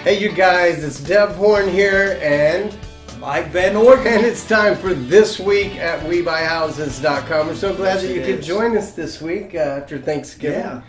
Hey you guys, it's Deb Horn here and Mike Van Orden. And it's time for This Week at WeBuyHouses.com. We're so glad that you could join us this week after Thanksgiving. Yeah.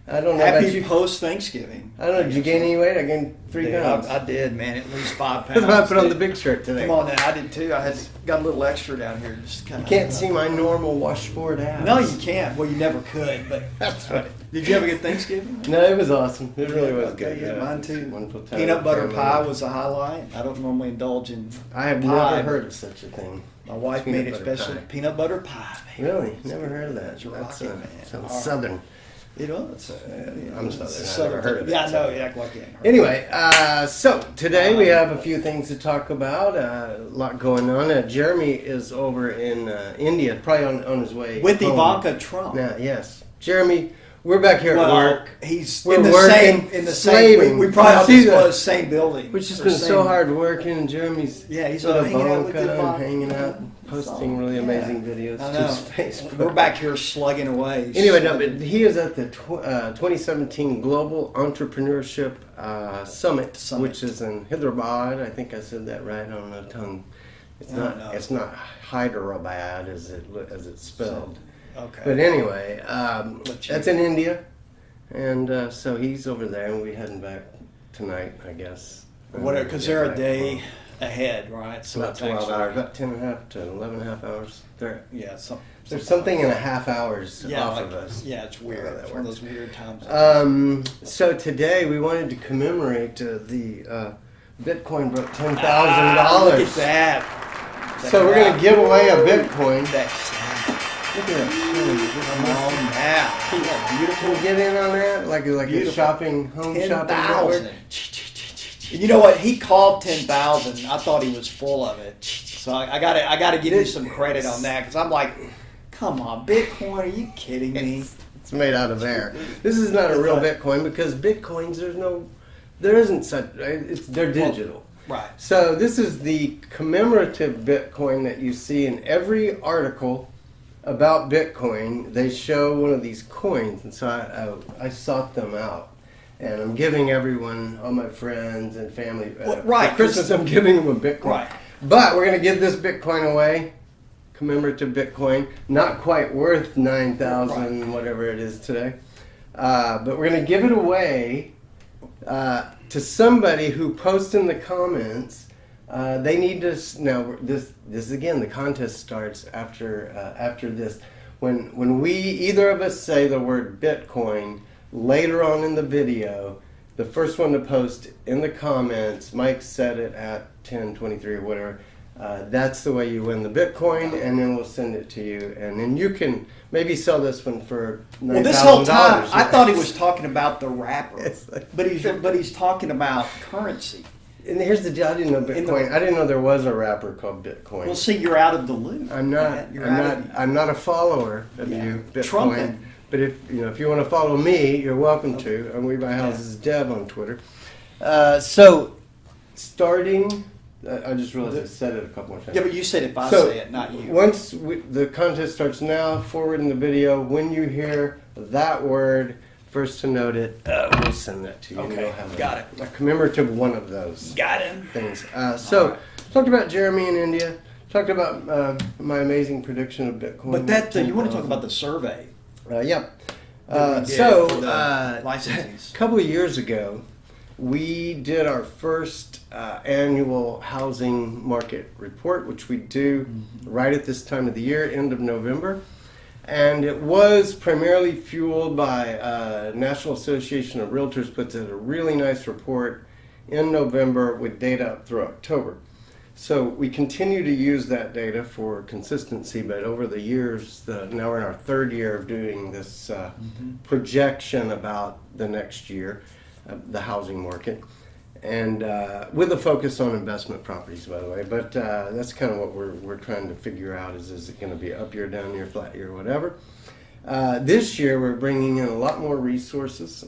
I don't know Happy about you. post-Thanksgiving. I don't know, did you gain any weight? I gained 3 pounds. I did, man. At least 5 pounds. That's why I put on the big shirt today. Come on now. I did too. I got a little extra down here. Just kind You can't see my normal washboard abs. No, you can't. Well, you never could. But That's right. Did you have a good Thanksgiving? No, it was awesome. It really was Okay, good. yeah, mine too. Wonderful time. Peanut butter Family. pie was a highlight. I don't normally indulge in I have pie. never heard of such a thing. My wife Peanut made it butter special pie. peanut butter pie. Man. Really? Never heard of that. That's rocking, man. Sounds All right. southern. It was. I'm It's Southern. I never heard of it. Yeah, I know. so. You act like you hadn't heard Anyway, so today we have a few things to talk about. A lot going on. Jeremy is over in India, probably on his way with home. Ivanka Trump. Now, yes, Jeremy, we're back here at work. He's We're in the working, same. slaving. We probably I see that. disclosed same building. Which has Or been so same- hard working. Jeremy's Yeah, he's with hanging out with Ivanka and Ivanka. hanging out, posting really amazing videos I to know. his Facebook. We're back here slugging away. Anyway, no, but he is at the 2017 Global Entrepreneurship Summit, which is in Hyderabad. I think I said that right on the tongue. It's No, not. no. It's not Hyderabad as it's spelled. Okay. But anyway, But you- that's in India, and so he's over there, and we're heading back tonight, I guess. Whatever, because they're a day ahead, right? So about it's 12 actually- hours, about 10 and a half to 11 and a half hours. Yeah, There's something in a half hours off like, of us. Yeah, it's weird. That It's one of those weird times. So today we wanted to commemorate the Bitcoin broke $10,000. Look at that. So we're going to give away a Bitcoin. That's Look at that. Come on now. Can Beautiful. you get in on that? Like a Beautiful. shopping, home shopping 10,000. network? You know what? He called 10,000. I thought he was full of it. So I gotta give you some credit on that because I'm like, come on, Bitcoin? Are you kidding me? It's made out of air. This is not a real Bitcoin because Bitcoins, there isn't such, they're digital. Right. So this is the commemorative Bitcoin that you see in every article about Bitcoin. They show one of these coins, and so I sought them out. And I'm giving everyone, all my friends and family, right, for Christmas I'm giving them a Bitcoin. Right. But we're going to give this Bitcoin away, commemorative Bitcoin, not quite worth 9,000, whatever it is today. But we're going to give it away to somebody who posts in the comments. They need to now. This again. The contest starts after this. When we either of us say the word Bitcoin later on in the video, the first one to post in the comments. Mike said it at 10:23 or whatever. That's the way you win the Bitcoin, and then we'll send it to you, and then you can maybe sell this one for $9,000. Well, this whole time I thought he was talking about the wrapper, It's like- but he's talking about currency. And here's the deal: I didn't know Bitcoin. I didn't know there was a rapper called Bitcoin. Well, see, you're out of the loop. I'm not. You're out of- I'm not a follower of Yeah. you, Bitcoin. Trumping. But if you want to follow me, you're welcome to. And We Buy Houses Deb on Twitter. So, starting. I just realized I said it a couple more times. Yeah, but you said if I So, say it, not you. Once the contest starts now, forward in the video, when you hear that word, first to note it, we'll send that to you. Okay, You'll have got it. A commemorative one of those Got him. things. All right. Talked about Jeremy in India. Talked about my amazing prediction of Bitcoin. But that you want to talk about the survey? Yeah. that we did So, for the a licensees. couple of years ago, we did our first annual housing market report, which we do right at this time of the year, end of November. And it was primarily fueled by National Association of Realtors puts out a really nice report in November with data up through October. So we continue to use that data for consistency, but over the years, now we're in our third year of doing this projection about the next year, the housing market, and with a focus on investment properties, by the way. But that's kind of what we're trying to figure out: is it going to be up year, down year, flat year, whatever. This year, we're bringing in a lot more resources.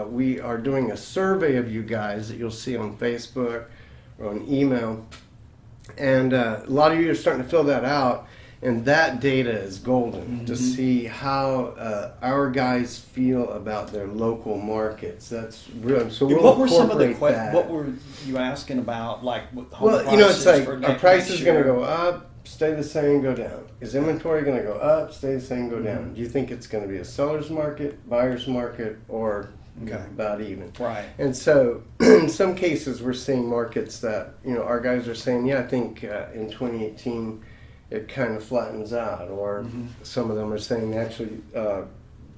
We are doing a survey of you guys that you'll see on Facebook or on email. And a lot of you are starting to fill that out. And that data is golden to see how our guys feel about their local markets. That's real. So we'll what were some of the incorporate that. what were you asking about? Like what home Well, prices it's like, for are prices going to year? go up, stay the same, go down? Is inventory going to go up, stay the same, go down? Do you think it's going to be a seller's market, buyer's market, or about even? Right. And so in some cases we're seeing markets that, our guys are saying, yeah, I think in 2018 it kind of flattens out, or some of them are saying they actually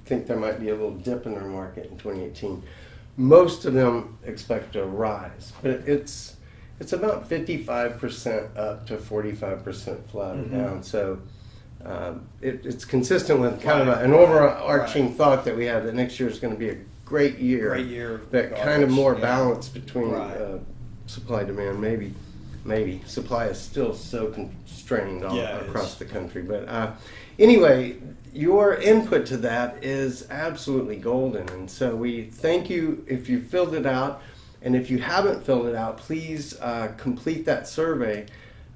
think there might be a little dip in their market in 2018. Most of them expect a rise, but it's about 55% up to 45% flat or down. So it's consistent with kind of an overarching thought that we have that next year is going to be a great year. Great year. That kind of more Yeah. balance between Right. supply demand. Maybe supply is still so constrained all across the country. But anyway, your input to that is absolutely golden, and so we thank you if you filled it out. And if you haven't filled it out, please complete that survey,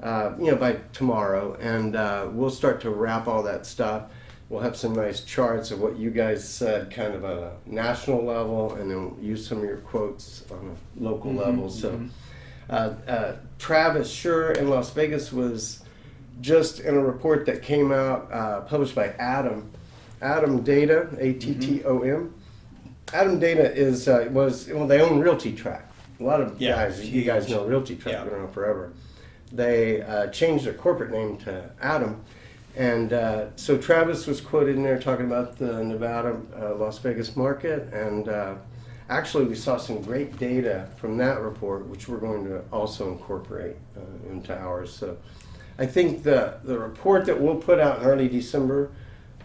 by tomorrow, and we'll start to wrap all that stuff. We'll have some nice charts of what you guys said, kind of at a national level, and then use some of your quotes on a local level. So, Travis Sure in Las Vegas was just in a report that came out, published by Adam Data, ATTOM. Adam Data is they own Realty Track. A lot of guys, you guys know Realty Track, been around forever. They changed their corporate name to Adam, and so Travis was quoted in there talking about the Nevada, Las Vegas market, and actually we saw some great data from that report, which we're going to also incorporate into ours. So I think the report that we'll put out in early December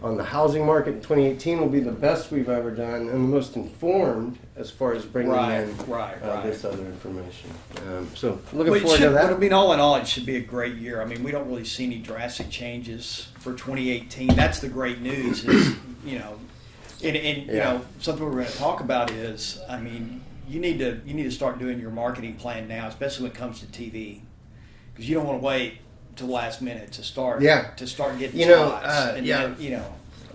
on the housing market in 2018 will be the best we've ever done and the most informed as far as bringing in this other information. So looking forward to that. But I mean, all in all, it should be a great year. I mean, we don't really see any drastic changes for 2018. That's the great news. Is, something we're going to talk about is, I mean, you need to start doing your marketing plan now, especially when it comes to TV, because you don't want to wait to the last minute to start getting spots.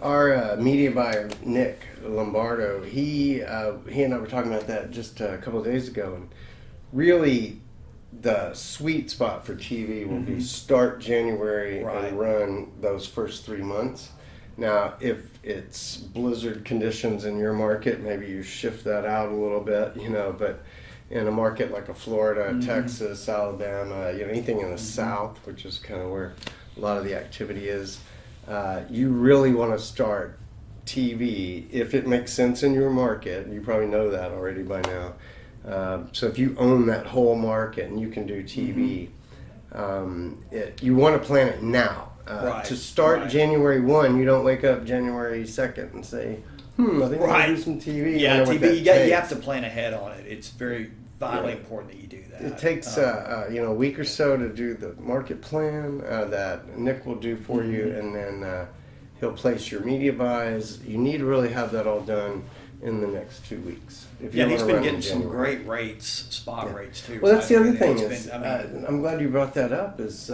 Our media buyer Nick Lombardo, he and I were talking about that just a couple of days ago, and really the sweet spot for TV will be start January and run those first 3 months. Now, if it's blizzard conditions in your market, maybe you shift that out a little bit, but in a market like a Florida, Texas, Alabama, anything in the South, which is kind of where a lot of the activity is, you really want to start TV if it makes sense in your market. You probably know that already by now. So if you own that whole market and you can do TV, you want to plan it now. To start January 1, you don't wake up January 2nd and say, I think I'm going to do some TV. Yeah, TV, you have to plan ahead on it. It's very vitally important that you do that. It takes a week or so to do the market plan that Nick will do for you, and then he'll place your media buys. You need to really have that all done in the next 2 weeks. He's been getting some great rates, spot rates too. Well, that's the other thing is, I'm glad you brought that up, is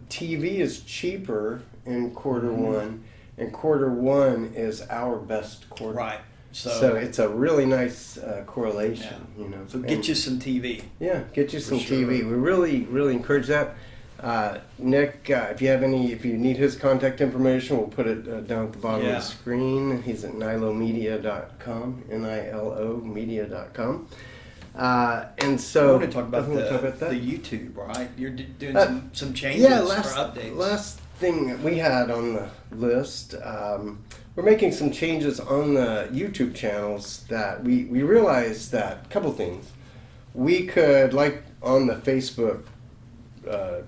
TV is cheaper in quarter one, and quarter one is our best quarter. Right. So it's a really nice correlation, So get you some TV. Yeah, get you some TV. We really, really encourage that. Nick, if you need his contact information, we'll put it down at the bottom of the screen. He's at nilomedia.com, Nilo media.com. And so I want to talk about the YouTube, right? You're doing some changes or updates. Last thing that we had on the list, we're making some changes on the YouTube channels that we realized that a couple things. We could, like on the Facebook, what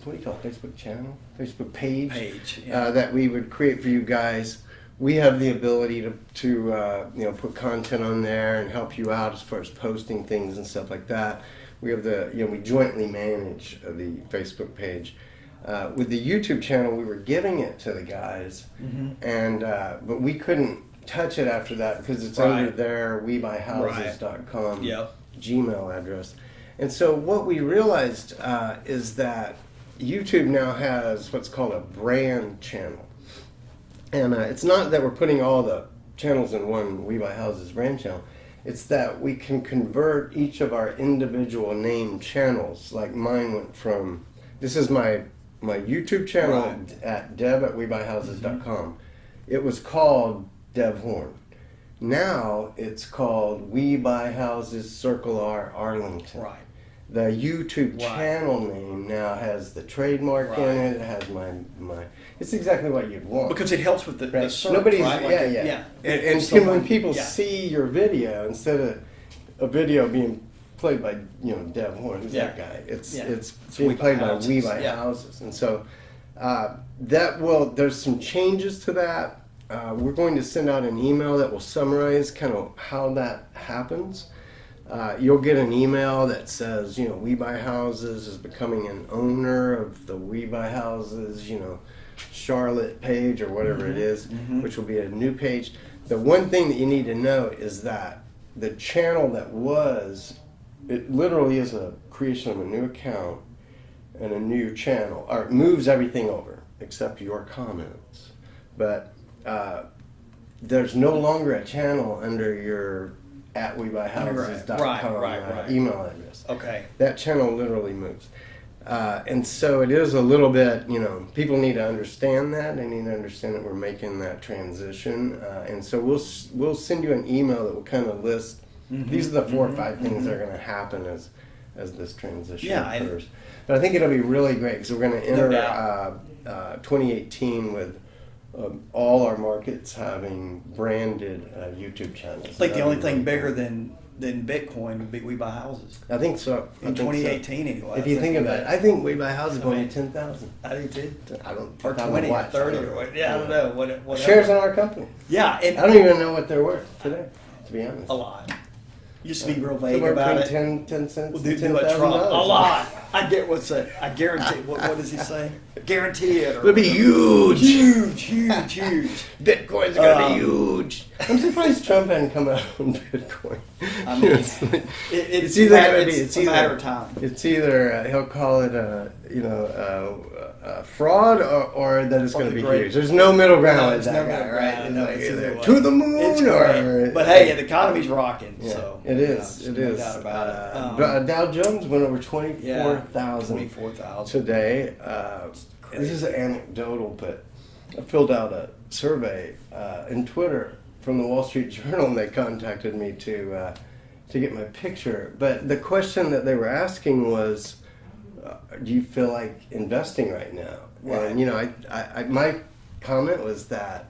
do you call it, Facebook channel? Facebook page that we would create for you guys. We have the ability to put content on there and help you out as far as posting things and stuff like that. We have we jointly manage the Facebook page. With the YouTube channel, we were giving it to the guys, and but we couldn't touch it after that because it's under their WeBuyHouses.com Gmail address. And so what we realized is that YouTube now has what's called a brand channel. And it's not that we're putting all the channels in one We Buy Houses brand channel. It's that we can convert each of our individual named channels. Like mine went from, this is my YouTube channel at dev@webuyhouses.com. It was called Dev Horn. Now it's called We Buy Houses Circle R Arlington. Right. The YouTube channel name now has the trademark in it. It has my. It's exactly what you'd want because it helps with the search. Nobody's right? yeah. And when people see your video, instead of a video being played by Dev Horn, who's that guy? It's being played by We Buy Houses, and so there's some changes to that. We're going to send out an email that will summarize kind of how that happens. You'll get an email that says, We Buy Houses is becoming an owner of the We Buy Houses, Charlotte page or whatever it is, which will be a new page. The one thing that you need to know is that the channel it literally is a creation of a new account and a new channel, or it moves everything over except your comments. But there's no longer a channel under your @webuyhouses.com email address. Okay. That channel literally moves. And so it is a little bit, people need to understand that. They need to understand that we're making that transition. And so we'll send you an email that will kind of list, these are the 4 or 5 things that are going to happen as this transition occurs. But I think it'll be really great because we're going to enter 2018 with all our markets having branded YouTube channels. I think the only thing bigger than Bitcoin would be We Buy Houses. I think so. In 2018 anyway. If you think about it, I think We Buy Houses going to 10,000. I do too. I don't. Or 20 or 30 or what. Yeah, I don't know. Whatever. Shares in our company. Yeah. I don't even know what they're worth today, to be honest. A lot. Used to be real vague about it. 10 cents. We'll do a Trump. A lot. I get what's that. I guarantee. What does he say? Guarantee it. It'll be huge. Huge. Bitcoin's gonna be huge. I'm surprised Trump hadn't come out on Bitcoin. I mean, it's either going to be. It's a matter of time. It's either he'll call it a fraud or that it's going to be huge. There's no middle ground with that guy, right? No, to the moon but hey, the economy's rocking. Yeah, so it is. It is. No doubt about it. Dow Jones went over 24,000 today. This is anecdotal, but I filled out a survey in Twitter from the Wall Street Journal, and they contacted me to get my picture. But the question that they were asking was, do you feel like investing right now? Right. And I my comment was that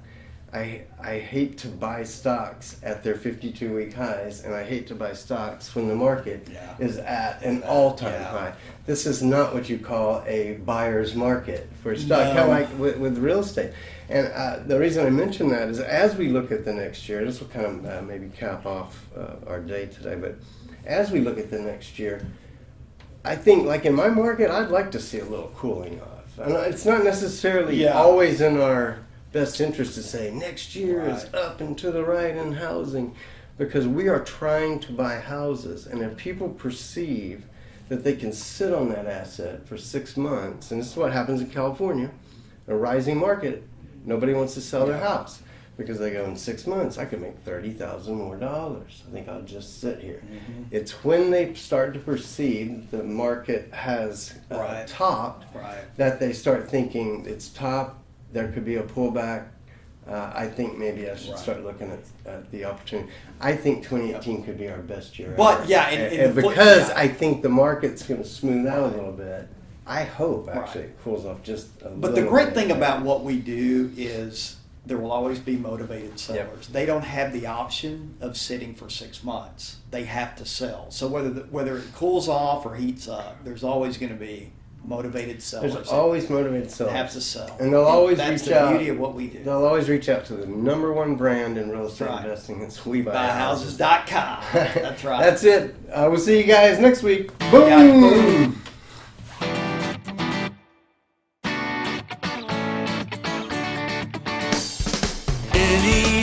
I hate to buy stocks at their 52-week highs, and I hate to buy stocks when the market is at an all-time high. This is not what you call a buyer's market for stock, kind of like with real estate. And the reason I mention that is as we look at the next year, this will kind of maybe cap off our day today, but as we look at the next year, I think, like in my market, I'd like to see a little cooling off. And it's not necessarily always in our best interest to say next year is up and to the right in housing, because we are trying to buy houses, and if people perceive that they can sit on that asset for 6 months, and this is what happens in California, a rising market, nobody wants to sell their house because they go, in 6 months I could make $30,000 more dollars. I think I'll just sit here. It's when they start to perceive the market has topped that they start thinking it's topped. There could be a pullback. I think maybe I should start looking at the opportunity. I think 2018 could be our best year But ever. and because I think the market's going to smooth out a little bit. I hope actually it cools off just a little bit. But the great thing about what we do is there will always be motivated sellers. They don't have the option of sitting for 6 months. They have to sell. So whether it cools off or heats up, there's always going to be motivated sellers. There's always motivated sellers. Have to sell. And they'll always That's reach out. the beauty of what we do. They'll always reach out to the #1 brand in real estate investing. It's WeBuyHouses.com. That's right. That's it. We'll see you guys next week. Boom! Any